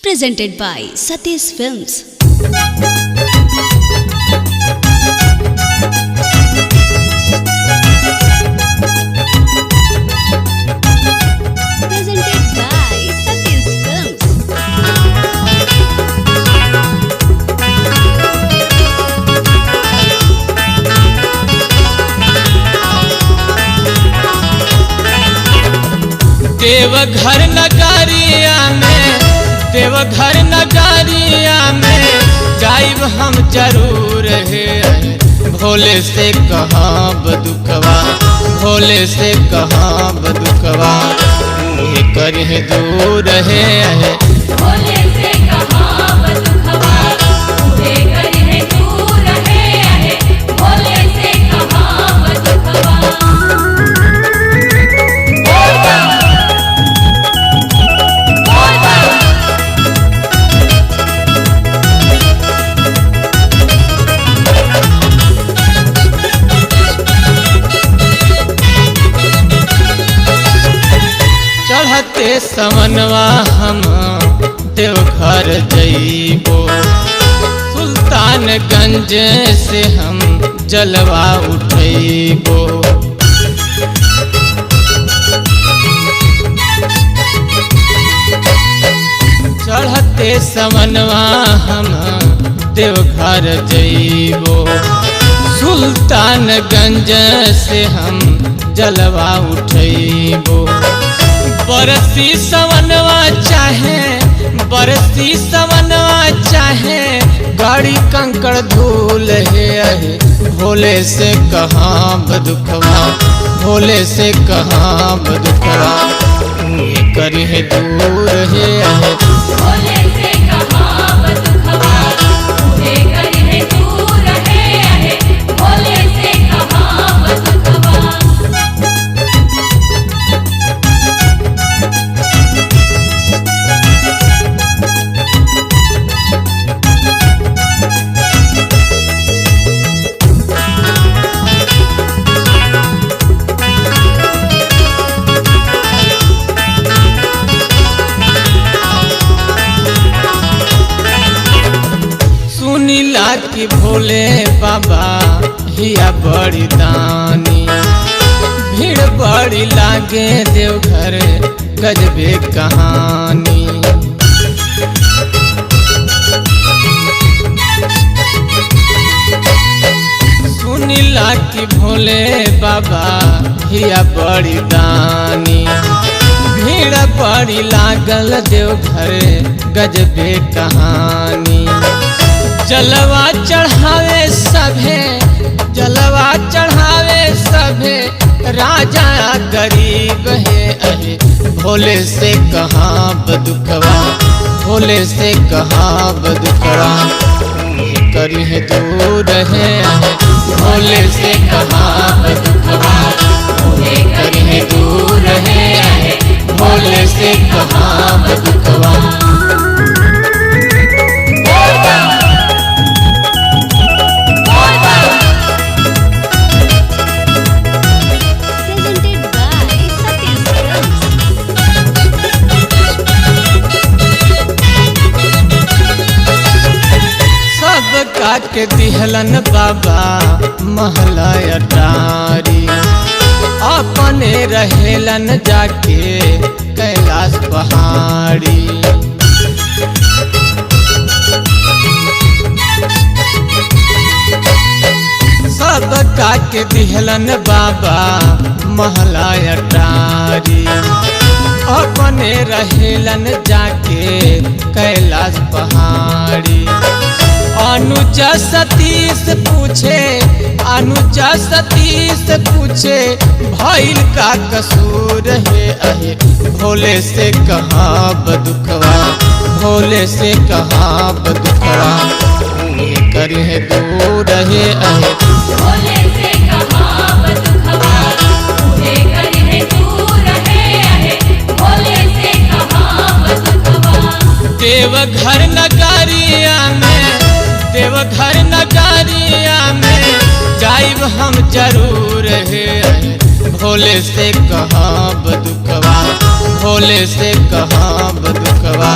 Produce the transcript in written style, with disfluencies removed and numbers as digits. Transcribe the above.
Presented by Satish Films. Presented by Satish Films. Deoghar नगरिया में जाइब हम जरूर है। भोले से कहाँ बदुखवा, भोले से कहाँ बदुखवा, ये करे दूर है। भोले से कहाँ बदुखवा, ये करे दूर है। भोले से कहाँ बदुखवा। चढ़ते समनवा हम देवघर जइबो, सुल्तानगंज से हम जलवा उठैबो। चढ़ते समनवा हम देवघर जइबो, सुल्तानगंज से हम जलवा उठैबो। बरसी सवनवा चाहे, बरसी सवनवा चाहे, गाड़ी कंकड़ धूल है। भोले से कहाँ बदुखवा, भोले से कहाँ बदुखवा, ये करे दूर है। भोले से कहाँ बदुखवा, ये करे दूर है। भोले से कहाँ बदुखवा। सुनीला की भोले बाबा हिया बड़ी दानी, भीड़ बड़ी लागे देवघर गजबे कहानी। सुनीला की भोले बाबा हिया बड़ी दानी, भीड़ बड़ी लागल देवघर गजबे कहानी। जलवा चढ़ावे सभे, जलवा चढ़ावे सभे, राजा गरीब है। भोले से कहाँ बदुखवा, भोले से कहाँ बदुखवा, ये करे दूर है। भोले से कहाँ बदुखवा, ये करे दूर है। भोले से कहाँ बदुखवा। Presented by Satish Films. सब के दिहलन बाबा महला अटारी, अपने रहेलन जाके कैलाश पहाड़ी। सब के दिहलन बाबा महला अटारी, अपने रहेलन जाके कैलाश पहाड़ी। अनुजा सतीश पूछे, अनुजा सतीश पूछे, भइल का कसूर है। भोले से कहाँ बदुखवा, भोले से कहाँ बदुखवा, ये करे दूर है। भोले से कहाँ बदुखवा, ये करे दूर है। भोले से कहाँ बदुखवा। देवघर नगरिया में, देवघर नगरिया में जाइब हम जरूर है। भोले से कहाँ बदुखवा, भोले से कहाँ बदुखवा।